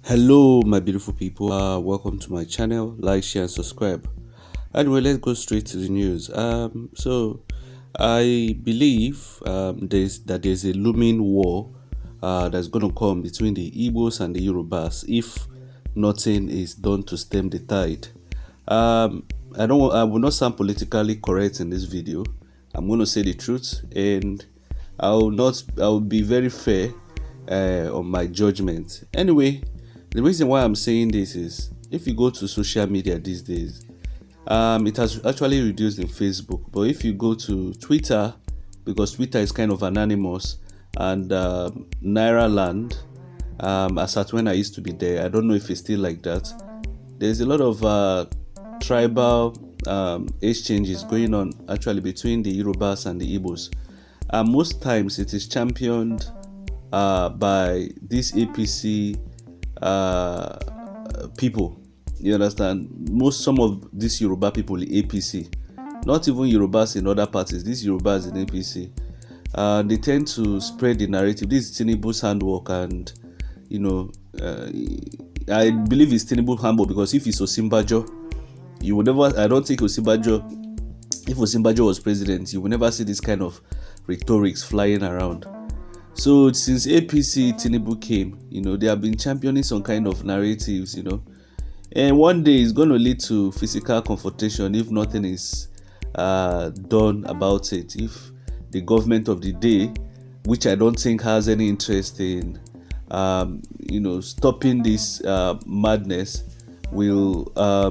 Hello my beautiful people, welcome to my channel. Like, share and subscribe. Anyway, let's go straight to the news. So I believe there's a looming war that's going to come between the IGBO'S and the YORUBAS if nothing is done to stem the tide. I will not sound politically correct in this video. I'm going to say the truth, and I will be very fair on my judgment. Anyway, the reason why I'm saying this is if you go to social media these days, it has actually reduced in Facebook, but if you go to Twitter, because Twitter is kind of anonymous, and Naira Land, as at when I used to be there, I don't know if it's still like that. There's a lot of tribal exchanges going on actually between the Yorubas and the Igbos. Most times it is championed by these APC people. You understand? Some of these Yoruba people in APC, not even Yorubas in other parties, these Yorubas in APC, they tend to spread the narrative. This is Tinubu's handwork, and I believe it's Tinubu's handwork because if it's Osinbajo, you would never. I don't think Osinbajo, if Osinbajo was president, you would never see this kind of rhetorics flying around. So since APC Tinubu came, they have been championing some kind of narratives, and one day it's going to lead to physical confrontation if nothing is done about it. If the government of the day, which I don't think has any interest in, stopping this madness, will, I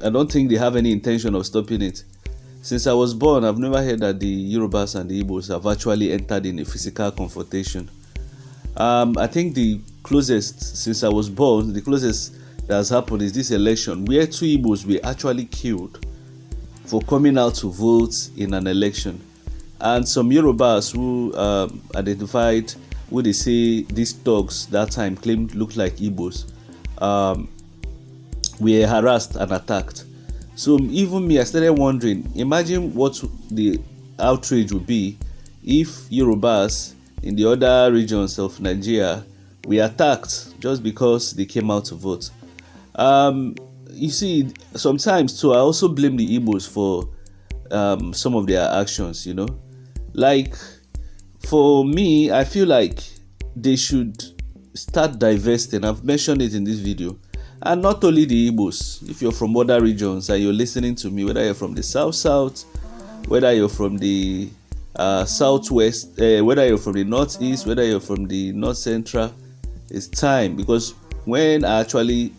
don't think they have any intention of stopping it. Since I was born, I've never heard that the Yorubas and the Igbos have actually entered in a physical confrontation. I think the closest, since I was born, the closest that has happened is this election where two Igbos were actually killed for coming out to vote in an election. And some Yorubas who identified, who they say these thugs that time claimed looked like Igbos, were harassed and attacked. So even me, I started wondering, imagine what the outrage would be if Yorubas in the other regions of Nigeria were attacked just because they came out to vote. You see, sometimes too, I also blame the Igbos for some of their actions, Like, for me, I feel like they should start divesting. I've mentioned it in this video. And not only the Igbos, if you're from other regions and you're listening to me, whether you're from the South, whether you're from the Southwest, whether you're from the Northeast, whether you're from the North Central, it's time. Because when I actually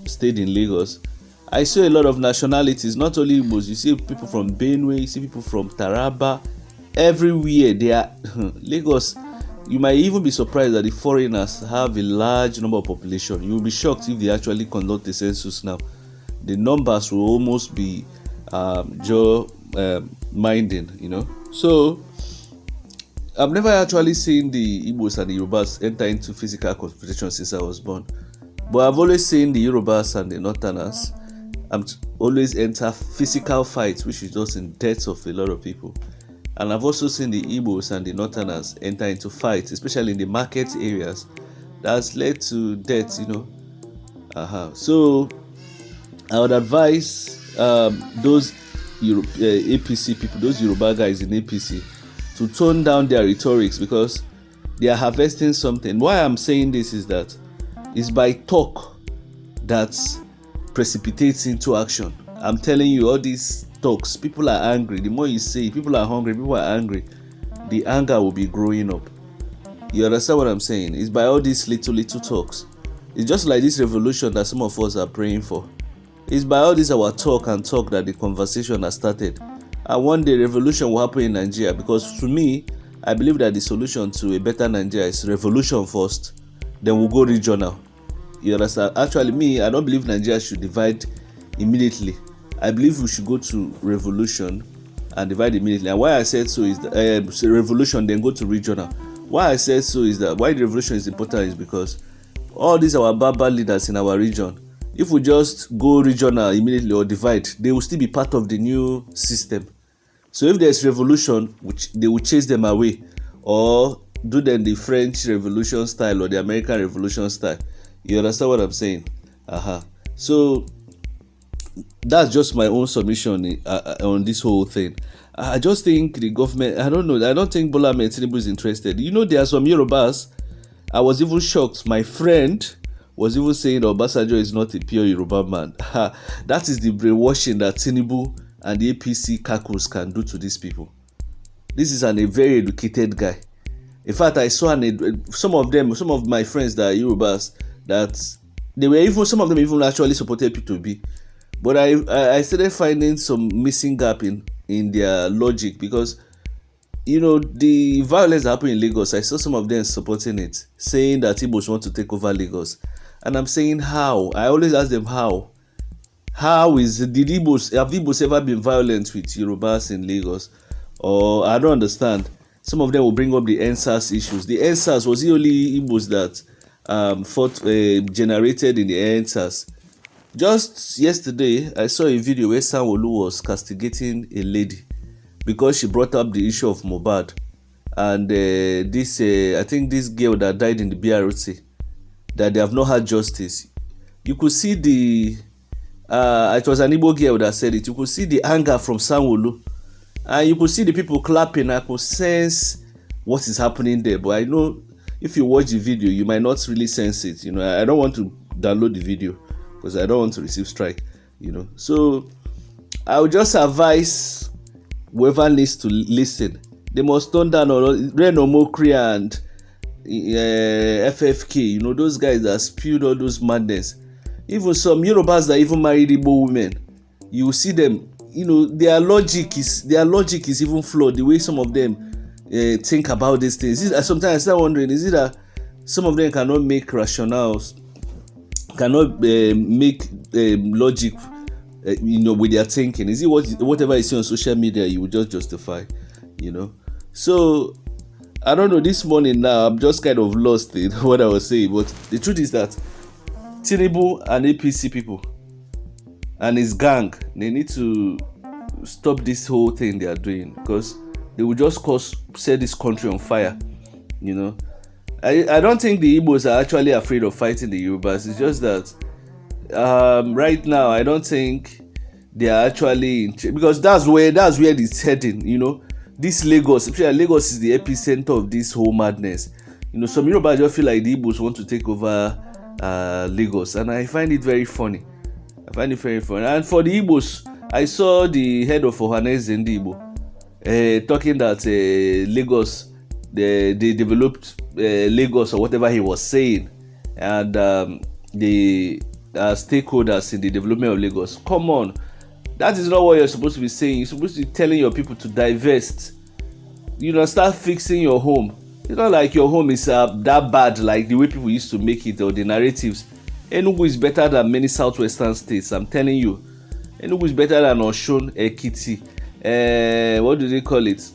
stayed in Lagos, I saw a lot of nationalities, not only Igbos. You see people from Benue, you see people from Taraba, everywhere. They are Lagos. You might even be surprised that the foreigners have a large number of population. You will be shocked if they actually conduct the census now. The numbers will almost be jaw-minding, So, I've never actually seen the Igbos and the Yorubas enter into physical confrontation since I was born. But I've always seen the Yorubas and the Northerners always enter physical fights, which is just in deaths of a lot of people. And I've also seen the Igbos and the Northerners enter into fights, especially in the market areas. That's led to death, So I would advise those APC people, those Yoruba guys in APC, to tone down their rhetorics because they are harvesting something. Why I'm saying this is that it's by talk that precipitates into action. I'm telling you, all these talks, people are angry. The more you say, people are hungry, people are angry, the anger will be growing up. You understand what I'm saying? It's by all these little talks. It's just like this revolution that some of us are praying for. It's by all this our talk that the conversation has started. And one day revolution will happen in Nigeria, because to me, I believe that the solution to a better Nigeria is revolution first, then we'll go regional. You understand? Actually, me, I don't believe Nigeria should divide immediately. I believe we should go to revolution and divide immediately. And why I said so is that revolution, then go to regional. Why I said so is that why the revolution is important is because all these our Baba leaders in our region, if we just go regional immediately or divide, they will still be part of the new system. So if there's revolution, which they will chase them away, or do them the French Revolution style or the American Revolution style. You understand what I'm saying? So that's just my own submission on this whole thing. I just think the government, I don't know, I don't think Bola Ahmed Tinubu is interested. You know, there are some Yorubas. I was even shocked. My friend was even saying Obasanjo is not a pure Yoruba man. That is the brainwashing that Tinubu and the APC caucus can do to these people. This is a very educated guy. In fact, I saw some of my friends that are Yorubas, that they were even, some of them even actually supported P2B. But I started finding some missing gap in their logic, because you know, the violence that happened in Lagos, I saw some of them supporting it, saying that Igbos want to take over Lagos. And I'm saying, how? I always ask them, how? How is, have Igbos ever been violent with Yorubas in Lagos? Or I don't understand. Some of them will bring up the NSAS issues. The NSAS, was it only Igbos that generated in the NSAS? Just yesterday, I saw a video where Sanwo-Olu was castigating a lady because she brought up the issue of Mohbad and I think this girl that died in the BRT, that they have not had justice. You could see it was an Igbo girl that said it. You could see the anger from Sanwo-Olu, and you could see the people clapping. I could sense what is happening there, but I know if you watch the video, you might not really sense it. You know, I don't want to download the video because I don't want to receive strike. You know, so I would just advise whoever needs to listen, they must turn down Reno Mokri and FFK. You know, those guys that spewed all those madness. Even some Yorubas that even married Igbo women, you will see them. You know, their logic is even flawed. The way some of them think about these things. Sometimes I start wondering: is it that some of them cannot make rationales, cannot make logic? You know, with their thinking? Is it whatever you see on social media you will just justify? You know, so I don't know. This morning now, I'm just kind of lost in what I was saying. But the truth is that Tinubu and APC people and his gang, they need to stop this whole thing they are doing, because they will just set this country on fire. You know, I don't think the Igbos are actually afraid of fighting the Yorubas. It's just that right now I don't think they are actually because that's where it's heading. You know, this Lagos is the epicenter of this whole madness. You know, some Yoruba just feel like the Igbos want to take over Lagos, and I find it very funny. And for the Igbos, I saw the head of Ohanes Ndigbo talking that Lagos, they developed Lagos, or whatever he was saying, and the stakeholders in the development of Lagos. Come on, that is not what you're supposed to be saying. You're supposed to be telling your people to divest. You know, start fixing your home. It's not like your home is that bad like the way people used to make it, or the narratives. Enugu is better than many southwestern states, I'm telling you. Enugu is better than Osun, Ekiti, what do they call it?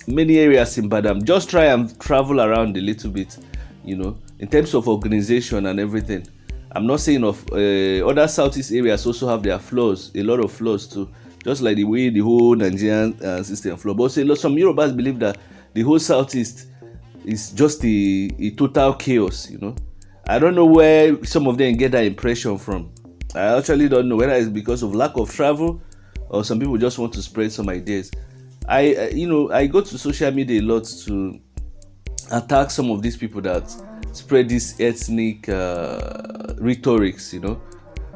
Many areas in Badam. Just try and travel around a little bit, you know, in terms of organization and everything. I'm not saying of other southeast areas also have their flaws, a lot of flaws too, just like the way the whole Nigerian system flaw. But some Yorubas believe that the whole southeast is just a total chaos, you know. I don't know where some of them get that impression from. I actually don't know whether it's because of lack of travel or some people just want to spread some ideas. I go to social media a lot to attack some of these people that spread this ethnic rhetorics, you know.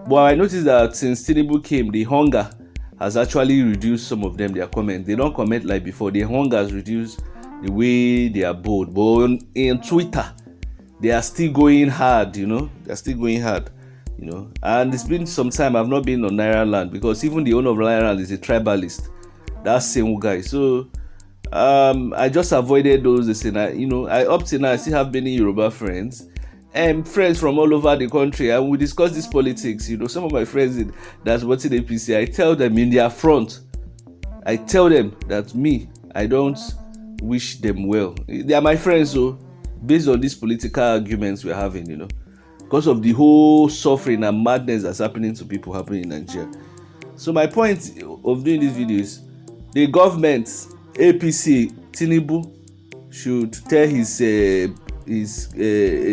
But I noticed that since Tinubu came, the hunger has actually reduced some of them, their comments. They don't comment like before. The hunger has reduced the way they are bold. But in Twitter, they are still going hard, you know. And it's been some time I've not been on Naira Land, because even the owner of Naira Land is a tribalist. That same guy. So I just avoided those. I up till now I still have many Yoruba friends and friends from all over the country, and we discuss this politics. You know, some of my friends that's watching APC, I tell them in their front, I tell them that I don't wish them well. They are my friends, so based on these political arguments we're having, you know, because of the whole suffering and madness that's happening to people happening in Nigeria. So my point of doing this video is the government, APC, Tinubu, should tell his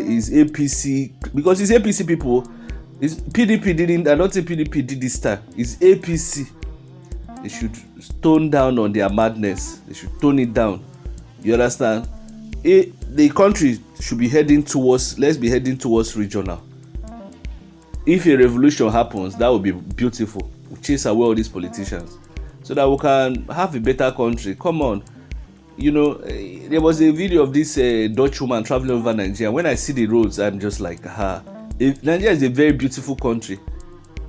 APC, because his APC people, his PDP didn't. I don't think PDP did this time. It's APC. They should tone down on their madness. They should tone it down. You understand? The country should be heading towards. Let's be heading towards regional. If a revolution happens, that would be beautiful. We'll chase away all these politicians, so that we can have a better country. Come on. You know, there was a video of this Dutch woman traveling over Nigeria. When I see the roads, I'm just like, Nigeria is a very beautiful country.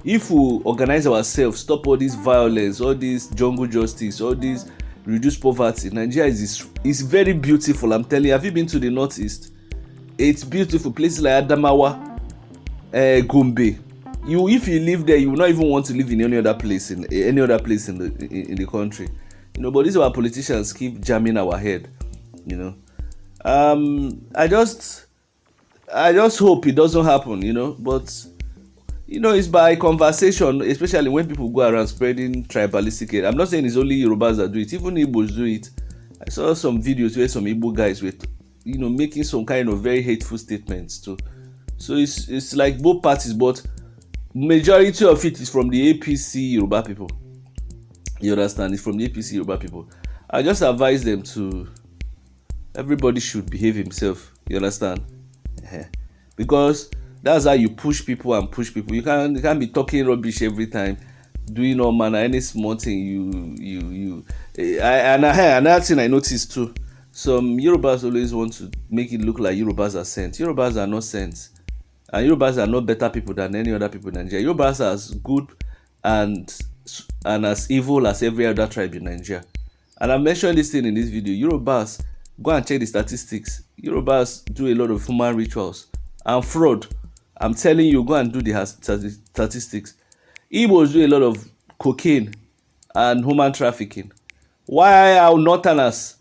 If we organize ourselves, stop all this violence, all this jungle justice, all this reduce poverty, Nigeria is very beautiful. I'm telling you. Have you been to the northeast? It's beautiful. Places like Adamawa, Gombe. If you live there, you will not even want to live in any other place in the country. You know, but these are our politicians keep jamming our head. You know, I just hope it doesn't happen. You know, but you know, it's by conversation, especially when people go around spreading tribalistic hate. I'm not saying it's only Yorubas that do it. Even Igbos do it. I saw some videos where some Igbo guys were, you know, making some kind of very hateful statements too. So it's like both parties, but majority of it is from the APC Yoruba people. You understand? It's from the APC Yoruba people. I just advise them to. Everybody should behave himself. You understand? Because that's how you push people and push people. You can't be talking rubbish every time, doing all manner, any small thing another thing I noticed too. Some Yorubas always want to make it look like Yorubas are sent. Yorubas are not sent, and Yorubas are not better people than any other people in Nigeria. Yorubas are as good and as evil as every other tribe in Nigeria. And I mentioned this thing in this video. Yorubas, go and check the statistics. Yorubas do a lot of human rituals and fraud. I'm telling you, go and do the statistics. Igbos do a lot of cocaine and human trafficking. Why are Northerners,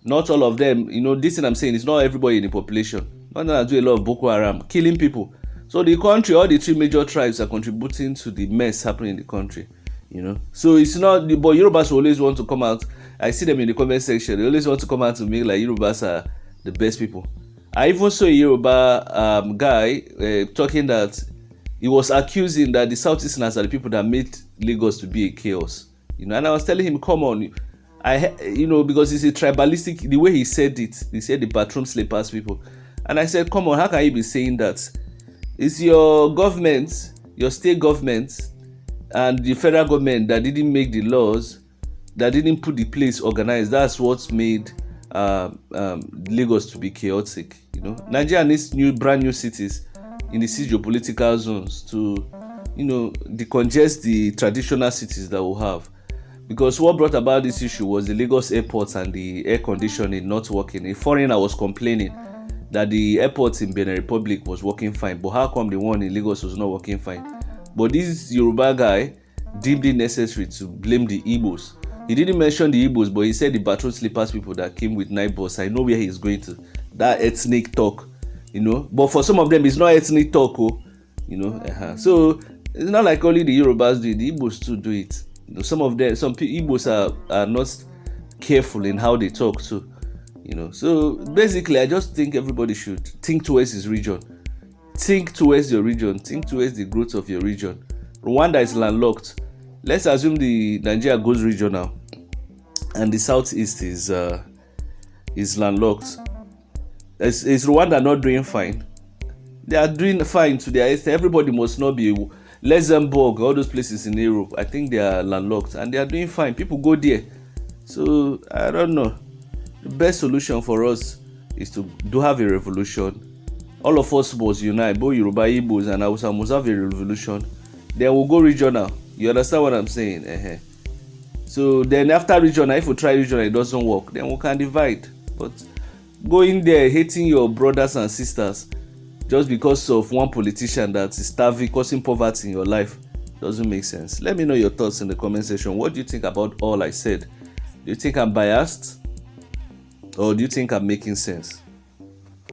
not all of them, you know, this thing I'm saying, it's not everybody in the population. Northerners do a lot of Boko Haram, killing people. So the country, all the three major tribes are contributing to the mess happening in the country. You know, so it's not, but Yorubas always want to come out. I see them in the comment section. They always want to come out to make like Yorubas are the best people. I even saw a Yoruba guy talking that he was accusing that the Southeasterners are the people that made Lagos to be a chaos. You know, and I was telling him, come on, you know, because it's a tribalistic. The way he said it, he said the bathroom slippers people, and I said, come on, how can you be saying that? It's your government, your state government, and the federal government that didn't make the laws, that didn't put the place organized. That's what's made Lagos to be chaotic. You know, Nigeria needs brand new cities in the geopolitical zones to, you know, decongest the traditional cities that we have. Because what brought about this issue was the Lagos airport and the air conditioning not working. A foreigner was complaining that the airport in Benin Republic was working fine, but how come the one in Lagos was not working fine? But this Yoruba guy deemed it necessary to blame the IGBO'S. He didn't mention the IGBO'S, but he said the bathroom slippers people that came with night bus. I know where he's going to. That ethnic talk, you know. But for some of them, it's not ethnic talk, you know. So it's not like only the Yorubas do it. The IGBO'S too do it. You know, some IGBO'S are not careful in how they talk too, you know. So basically, I just think everybody should think towards his region. Think towards your region. Think towards the growth of your region. Rwanda is landlocked. Let's assume the Nigeria goes regional, and the southeast is landlocked. Is Rwanda not doing fine? They are doing fine to their extent. Everybody must not be. Luxembourg, all those places in Europe, I think they are landlocked, and they are doing fine. People go there. So I don't know. The best solution for us is to have a revolution. All of us must unite, both Yoruba, Igbos, and Hausa must have a revolution. Then we'll go regional. You understand what I'm saying? So then after regional, if we try regional, it doesn't work, then we can divide. But going there, hating your brothers and sisters just because of one politician that is starving, causing poverty in your life, doesn't make sense. Let me know your thoughts in the comment section. What do you think about all I said? Do you think I'm biased? Or do you think I'm making sense?